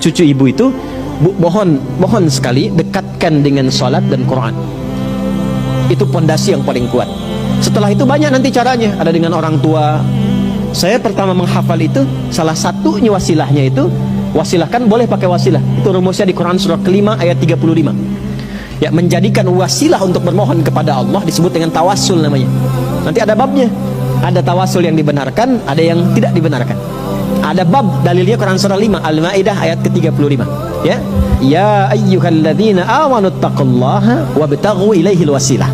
cucu ibu itu, mohon sekali dekatkan dengan sholat dan Quran. Itu pondasi yang paling kuat. Setelah itu banyak nanti caranya, ada dengan orang tua. Saya pertama menghafal itu, salah satunya wasilahnya itu, wasilah kan boleh pakai wasilah. Itu rumusnya di Quran surah kelima ayat 35. Ya, menjadikan wasilah untuk bermohon kepada Allah disebut dengan tawassul namanya. Nanti ada babnya. Ada tawassul yang dibenarkan, ada yang tidak dibenarkan. Ada bab dalilnya Quran surah 5 Al-Maidah ayat ke-35. Ya. Ya ayyuhalladzina amanu taqullaha wabtaghu ilaihil wasilah.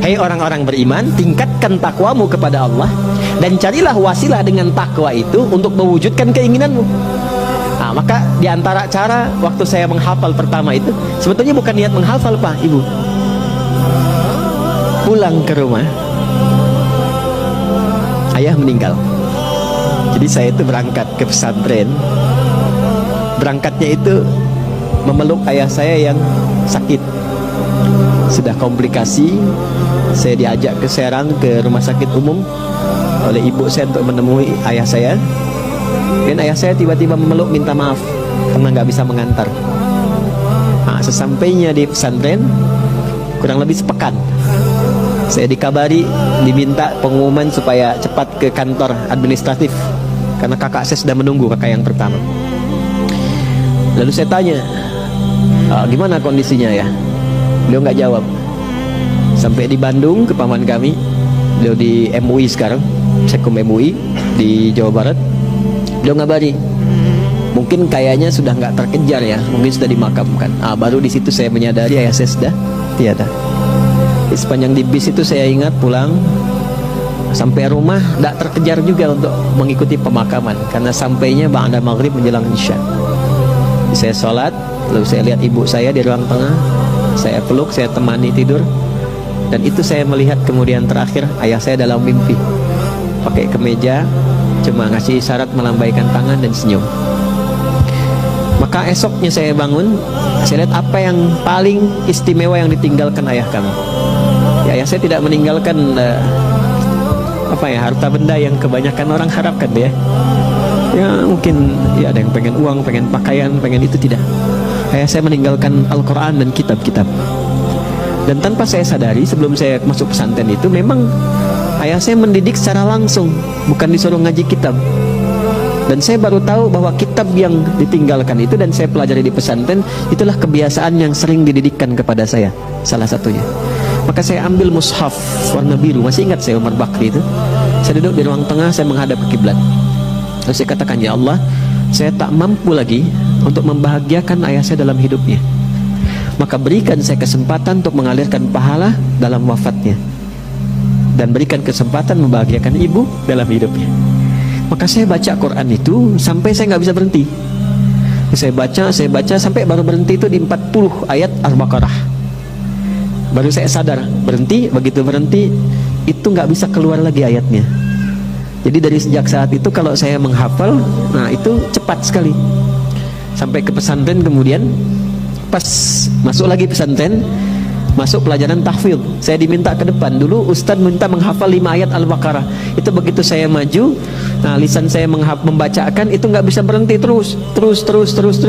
Hai orang-orang beriman, tingkatkan takwamu kepada Allah dan carilah wasilah dengan takwa itu untuk mewujudkan keinginanmu. Nah, maka diantara cara waktu saya menghafal pertama itu, sebetulnya bukan niat menghafal Pak, Ibu. Pulang ke rumah, ayah meninggal. Jadi saya itu berangkat ke pesantren. Berangkatnya itu memeluk ayah saya yang sakit, sudah komplikasi. Saya diajak ke Serang, ke rumah sakit umum oleh ibu saya untuk menemui ayah saya. Dan ayah saya tiba-tiba memeluk minta maaf karena nggak bisa mengantar. Nah, sesampainya di pesantren, kurang lebih sepekan, saya dikabari diminta pengumuman supaya cepat ke kantor administratif karena kakak saya sudah menunggu, kakak yang pertama. Lalu saya tanya, gimana kondisinya ya? Beliau nggak jawab. Sampai di Bandung ke paman kami, beliau di MUI sekarang, Sekum MUI di Jawa Barat. Beliau ngabari, mungkin kayaknya sudah nggak terkejar ya, mungkin sudah dimakamkan. Baru di situ saya menyadari ayah saya sudah tiada. Di sepanjang di bis itu saya ingat pulang sampai rumah tidak terkejar juga untuk mengikuti pemakaman karena sampainya ba'da maghrib menjelang isya. Saya sholat, lalu saya lihat ibu saya di ruang tengah, saya peluk, saya temani tidur, dan itu saya melihat kemudian terakhir ayah saya dalam mimpi pakai kemeja, cuma ngasih isyarat melambaikan tangan dan senyum. Maka esoknya saya bangun, saya lihat apa yang paling istimewa yang ditinggalkan ayah kami. Ya, ayah saya tidak meninggalkan harta benda yang kebanyakan orang harapkan ya. Ya mungkin ya ada yang pengen uang, pengen pakaian, pengen itu, tidak. Ayah saya meninggalkan Al-Quran dan kitab-kitab. Dan tanpa saya sadari sebelum saya masuk pesantren itu, memang ayah saya mendidik secara langsung, bukan disuruh ngaji kitab. Dan saya baru tahu bahwa kitab yang ditinggalkan itu dan saya pelajari di pesantren, itulah kebiasaan yang sering dididikkan kepada saya, salah satunya. Maka saya ambil mushaf warna biru, masih ingat saya Umar Bakri itu. Saya duduk di ruang tengah, saya menghadap ke kiblat. Lalu saya katakan, ya Allah, saya tak mampu lagi untuk membahagiakan ayah saya dalam hidupnya. Maka berikan saya kesempatan untuk mengalirkan pahala dalam wafatnya, dan berikan kesempatan membahagiakan ibu dalam hidupnya. Maka saya baca Quran itu sampai saya nggak bisa berhenti. Saya baca sampai baru berhenti itu di 40 ayat Al-Baqarah. Baru saya sadar, berhenti. Begitu berhenti itu nggak bisa keluar lagi ayatnya. Jadi dari sejak saat itu kalau saya menghafal, nah itu cepat sekali. Sampai ke pesantren, kemudian pas masuk lagi pesantren, masuk pelajaran tahfidz, saya diminta ke depan. Dulu Ustadz minta menghafal 5 ayat Al-Baqarah. Itu begitu saya maju, nah lisan saya membacakan itu nggak bisa berhenti, terus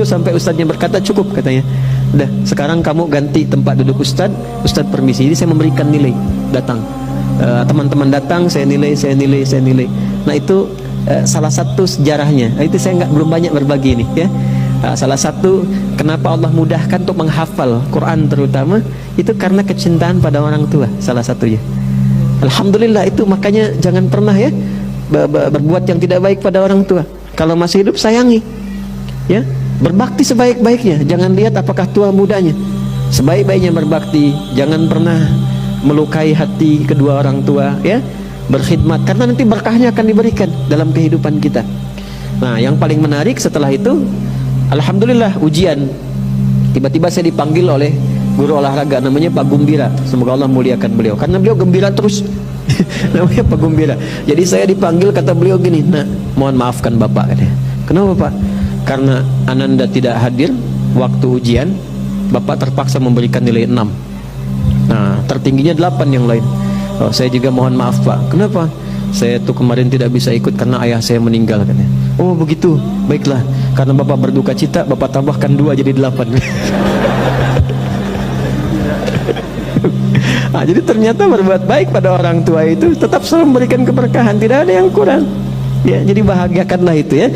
sampai Ustadznya berkata cukup, katanya. Udah, sekarang kamu ganti tempat duduk Ustadz permisi. Jadi saya memberikan nilai, datang teman-teman datang, saya nilai. Nah itu salah satu sejarahnya. Itu saya belum banyak berbagi ini ya. Salah satu kenapa Allah mudahkan untuk menghafal Quran terutama itu karena kecintaan pada orang tua, salah satunya. Alhamdulillah itu, makanya jangan pernah ya berbuat yang tidak baik pada orang tua. Kalau masih hidup sayangi ya, berbakti sebaik-baiknya. Jangan lihat apakah tua mudanya, sebaik-baiknya berbakti. Jangan pernah melukai hati kedua orang tua ya, berkhidmat, karena nanti berkahnya akan diberikan dalam kehidupan kita. Nah yang paling menarik setelah itu, alhamdulillah ujian, tiba-tiba saya dipanggil oleh guru olahraga namanya Pak Gumbira, semoga Allah muliakan beliau karena beliau gembira terus. Namanya Pak Gumbira. Jadi saya dipanggil, kata beliau gini, nah mohon maafkan Bapak, katanya. Kenapa Pak? Karena Ananda tidak hadir waktu ujian, Bapak terpaksa memberikan nilai 6. Nah tertingginya 8 yang lain. Saya juga mohon maaf Pak. Kenapa? saya tuh kemarin tidak bisa ikut karena ayah saya meninggal katanya. Oh begitu, baiklah, karena bapak berduka cita, bapak tambahkan 2 jadi 8. Nah, jadi ternyata berbuat baik pada orang tua itu tetap selalu memberikan keberkahan, tidak ada yang kurang. Ya, jadi bahagiakanlah itu ya.